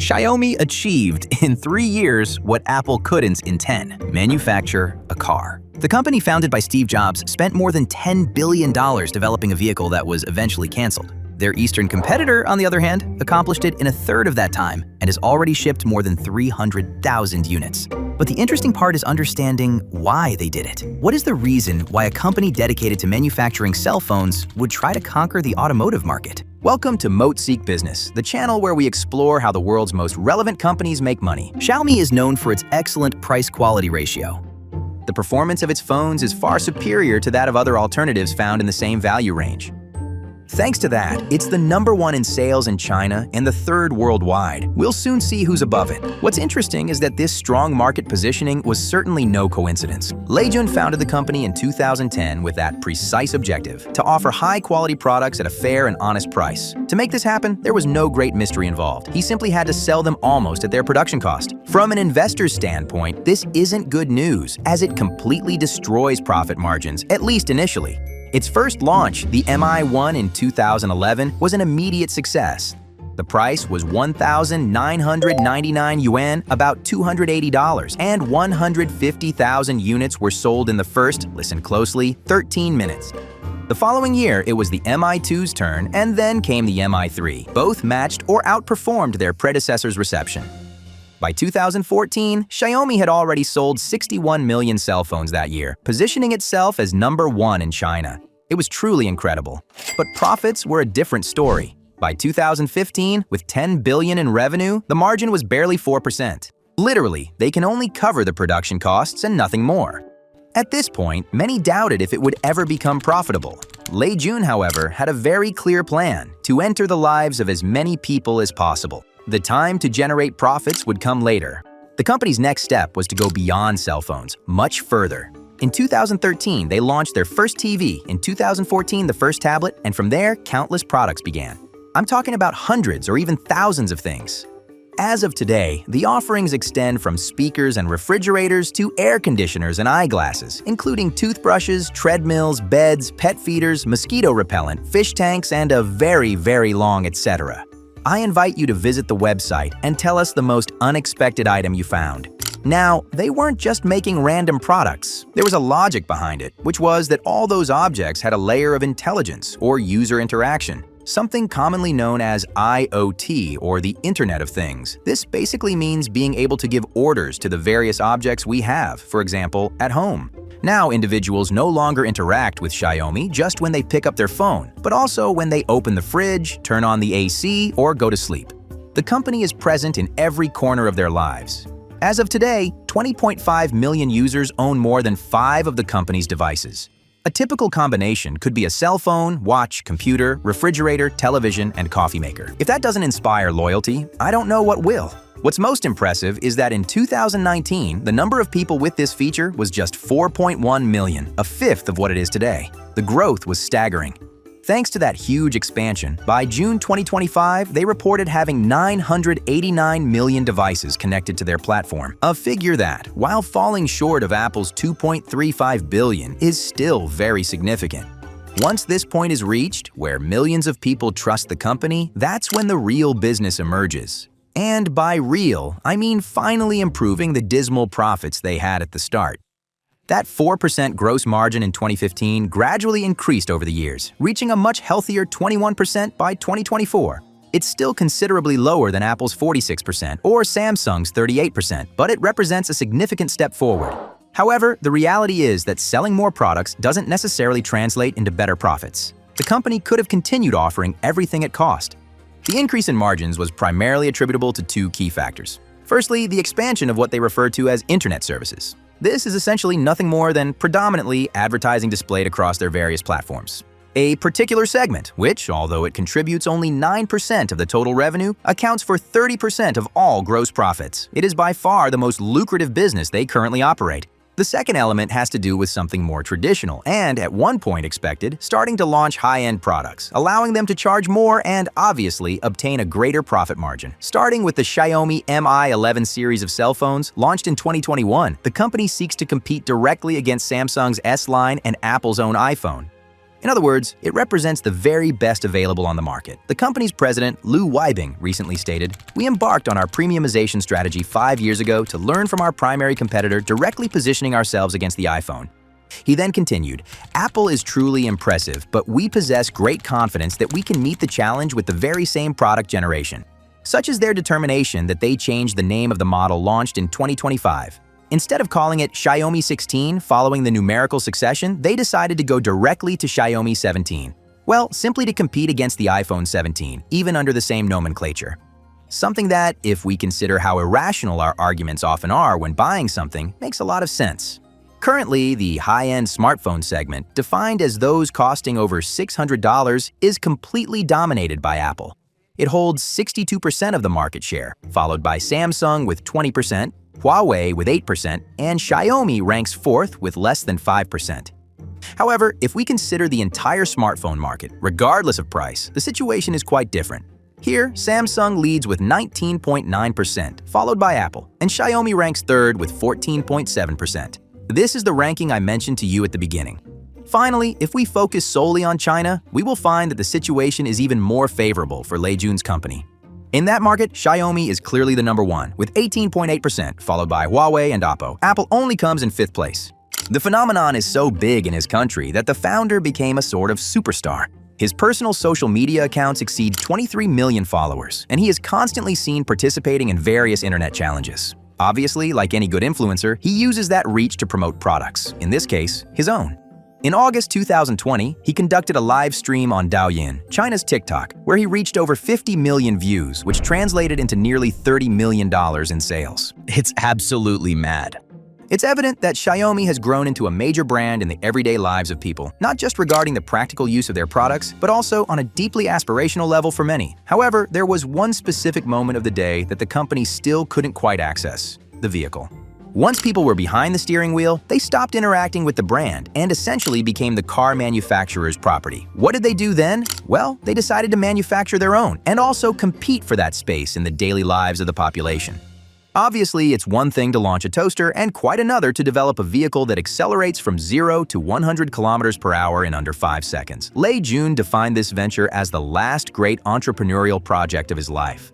Xiaomi achieved in 3 years what Apple couldn't in 10: manufacture a car. The company founded by Steve Jobs spent more than $10 billion developing a vehicle that was eventually canceled. Their Eastern competitor, on the other hand, accomplished it in a third of that time and has already shipped more than 300,000 units. But the interesting part is understanding why they did it. What is the reason why a company dedicated to manufacturing cell phones would try to conquer the automotive market? Welcome to Moat Seek Business, the channel where we explore how the world's most relevant companies make money. Xiaomi is known for its excellent price-quality ratio. The performance of its phones is far superior to that of other alternatives found in the same value range. Thanks to that, it's the #1 in sales in China and the 3rd worldwide. We'll soon see who's above it. What's interesting is that this strong market positioning was certainly no coincidence. Lei Jun founded the company in 2010 with that precise objective: to offer high-quality products at a fair and honest price. To make this happen, there was no great mystery involved. He simply had to sell them almost at their production cost. From an investor's standpoint, this isn't good news, as it completely destroys profit margins, at least initially. Its first launch, the Mi-1 in 2011, was an immediate success. The price was 1,999 yuan, about $280, and 150,000 units were sold in the first, listen closely, 13 minutes. The following year, it was the Mi-2's turn, and then came the Mi-3. Both matched or outperformed their predecessor's reception. By 2014, Xiaomi had already sold 61 million cell phones that year, positioning itself as #1 in China. It was truly incredible. But profits were a different story. By 2015, with 10 billion in revenue, the margin was barely 4%. Literally, they can only cover the production costs and nothing more. At this point, many doubted if it would ever become profitable. Lei Jun, however, had a very clear plan: to enter the lives of as many people as possible. The time to generate profits would come later. The company's next step was to go beyond cell phones, much further. In 2013, they launched their first TV, in 2014 the first tablet, and from there, countless products began. I'm talking about hundreds or even thousands of things. As of today, the offerings extend from speakers and refrigerators to air conditioners and eyeglasses, including toothbrushes, treadmills, beds, pet feeders, mosquito repellent, fish tanks, and a very, very long etc. I invite you to visit the website and tell us the most unexpected item you found. Now, they weren't just making random products. There was a logic behind it, which was that all those objects had a layer of intelligence or user interaction, something commonly known as IoT, or the Internet of Things. This basically means being able to give orders to the various objects we have, for example, at home. Now, individuals no longer interact with Xiaomi just when they pick up their phone, but also when they open the fridge, turn on the AC, or go to sleep. The company is present in every corner of their lives. As of today, 20.5 million users own more than 5 of the company's devices. A typical combination could be a cell phone, watch, computer, refrigerator, television, and coffee maker. If that doesn't inspire loyalty, I don't know what will. What's most impressive is that in 2019, the number of people with this feature was just 4.1 million, a fifth of what it is today. The growth was staggering. Thanks to that huge expansion, by June 2025, they reported having 989 million devices connected to their platform, a figure that, while falling short of Apple's 2.35 billion, is still very significant. Once this point is reached, where millions of people trust the company, that's when the real business emerges. And by real, I mean finally improving the dismal profits they had at the start. That 4% gross margin in 2015 gradually increased over the years, reaching a much healthier 21% by 2024. It's still considerably lower than Apple's 46% or Samsung's 38%, but it represents a significant step forward. However, the reality is that selling more products doesn't necessarily translate into better profits. The company could have continued offering everything at cost. The increase in margins was primarily attributable to 2 key factors. Firstly, the expansion of what they refer to as internet services. This is essentially nothing more than predominantly advertising displayed across their various platforms. A particular segment, which, although it contributes only 9% of the total revenue, accounts for 30% of all gross profits. It is by far the most lucrative business they currently operate. The second element has to do with something more traditional and, at one point expected, starting to launch high-end products, allowing them to charge more and, obviously, obtain a greater profit margin. Starting with the Xiaomi Mi-11 series of cell phones, launched in 2021, the company seeks to compete directly against Samsung's S line and Apple's own iPhone. In other words, it represents the very best available on the market. The company's president, Lu Weibing, recently stated, "We embarked on our premiumization strategy 5 years ago to learn from our primary competitor, directly positioning ourselves against the iPhone." He then continued, "Apple is truly impressive, but we possess great confidence that we can meet the challenge with the very same product generation." Such is their determination that they changed the name of the model launched in 2025. Instead of calling it Xiaomi 16 following the numerical succession, they decided to go directly to Xiaomi 17. Well, simply to compete against the iPhone 17, even under the same nomenclature. Something that, if we consider how irrational our arguments often are when buying something, makes a lot of sense. Currently, the high-end smartphone segment, defined as those costing over $600, is completely dominated by Apple. It holds 62% of the market share, followed by Samsung with 20%, Huawei with 8%, and Xiaomi ranks fourth with less than 5%. However, if we consider the entire smartphone market, regardless of price, the situation is quite different. Here, Samsung leads with 19.9%, followed by Apple, and Xiaomi ranks third with 14.7%. This is the ranking I mentioned to you at the beginning. Finally, if we focus solely on China, we will find that the situation is even more favorable for Lei Jun's company. In that market, Xiaomi is clearly the number one, with 18.8%, followed by Huawei and Oppo. Apple only comes in fifth place. The phenomenon is so big in his country that the founder became a sort of superstar. His personal social media accounts exceed 23 million followers, and he is constantly seen participating in various internet challenges. Obviously, like any good influencer, he uses that reach to promote products, in this case, his own. In August 2020, he conducted a live stream on Douyin, China's TikTok, where he reached over 50 million views, which translated into nearly $30 million in sales. It's absolutely mad. It's evident that Xiaomi has grown into a major brand in the everyday lives of people, not just regarding the practical use of their products, but also on a deeply aspirational level for many. However, there was one specific moment of the day that the company still couldn't quite access: the vehicle. Once people were behind the steering wheel, they stopped interacting with the brand and essentially became the car manufacturer's property. What did they do then? Well, they decided to manufacture their own and also compete for that space in the daily lives of the population. Obviously, it's one thing to launch a toaster and quite another to develop a vehicle that accelerates from 0 to 100 kilometers per hour in under 5 seconds. Lei Jun defined this venture as the last great entrepreneurial project of his life.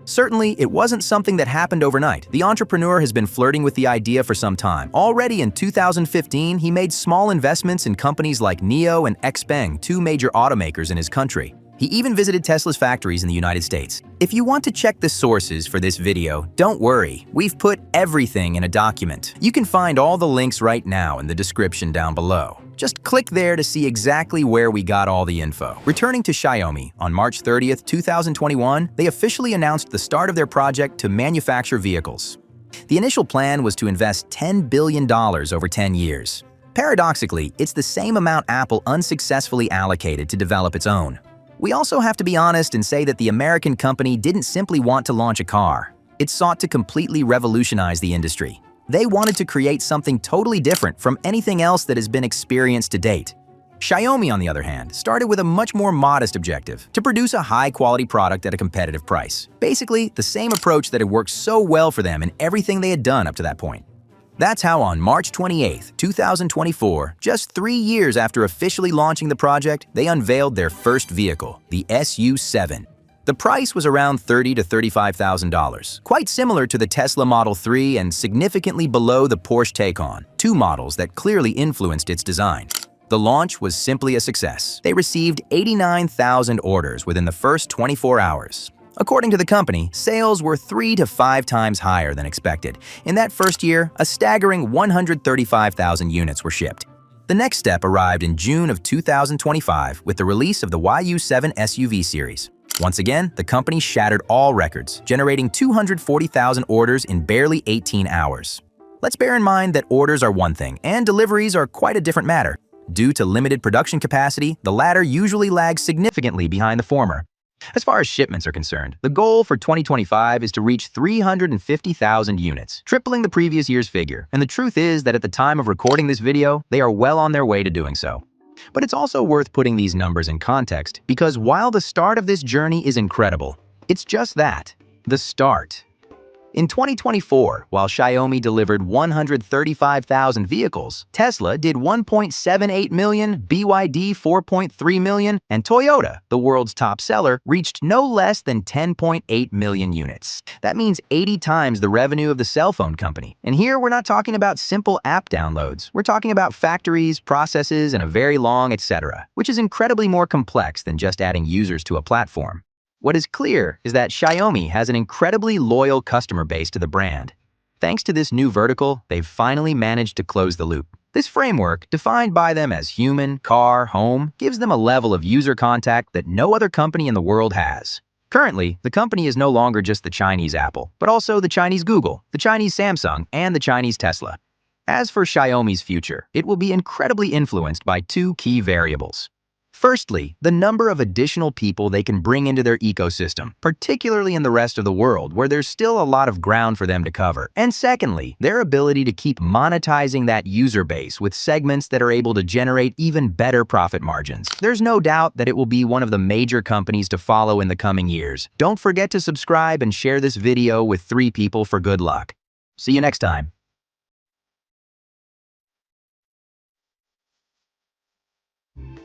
Certainly, it wasn't something that happened overnight. The entrepreneur has been flirting with the idea for some time. Already in 2015, he made small investments in companies like NIO and XPeng, two major automakers in his country. He even visited Tesla's factories in the United States. If you want to check the sources for this video, don't worry. We've put everything in a document. You can find all the links right now in the description down below. Just click there to see exactly where we got all the info. Returning to Xiaomi, on March 30th, 2021, they officially announced the start of their project to manufacture vehicles. The initial plan was to invest $10 billion over 10 years. Paradoxically, it's the same amount Apple unsuccessfully allocated to develop its own. We also have to be honest and say that the American company didn't simply want to launch a car. It sought to completely revolutionize the industry. They wanted to create something totally different from anything else that has been experienced to date. Xiaomi, on the other hand, started with a much more modest objective: to produce a high-quality product at a competitive price. Basically, the same approach that had worked so well for them in everything they had done up to that point. That's how on March 28, 2024, just 3 years after officially launching the project, they unveiled their first vehicle, the SU7. The price was around $30,000 to $35,000, quite similar to the Tesla Model 3 and significantly below the Porsche Taycan, two models that clearly influenced its design. The launch was simply a success. They received 89,000 orders within the first 24 hours. According to the company, sales were 3 to 5 times higher than expected. In that first year, a staggering 135,000 units were shipped. The next step arrived in June of 2025 with the release of the YU7 SUV series. Once again, the company shattered all records, generating 240,000 orders in barely 18 hours. Let's bear in mind that orders are one thing, and deliveries are quite a different matter. Due to limited production capacity, the latter usually lags significantly behind the former. As far as shipments are concerned, the goal for 2025 is to reach 350,000 units, tripling the previous year's figure. And the truth is that at the time of recording this video, they are well on their way to doing so. But it's also worth putting these numbers in context, because while the start of this journey is incredible, it's just that, the start. In 2024, while Xiaomi delivered 135,000 vehicles, Tesla did 1.78 million, BYD 4.3 million, and Toyota, the world's top seller, reached no less than 10.8 million units. That means 80 times the revenue of the cell phone company. And here we're not talking about simple app downloads. We're talking about factories, processes, and a very long etc., which is incredibly more complex than just adding users to a platform. What is clear is that Xiaomi has an incredibly loyal customer base to the brand. Thanks to this new vertical, they've finally managed to close the loop. This framework, defined by them as human, car, home, gives them a level of user contact that no other company in the world has. Currently, the company is no longer just the Chinese Apple, but also the Chinese Google, the Chinese Samsung, and the Chinese Tesla. As for Xiaomi's future, it will be incredibly influenced by two key variables. Firstly, the number of additional people they can bring into their ecosystem, particularly in the rest of the world where there's still a lot of ground for them to cover. And secondly, their ability to keep monetizing that user base with segments that are able to generate even better profit margins. There's no doubt that it will be one of the major companies to follow in the coming years. Don't forget to subscribe and share this video with 3 people for good luck. See you next time.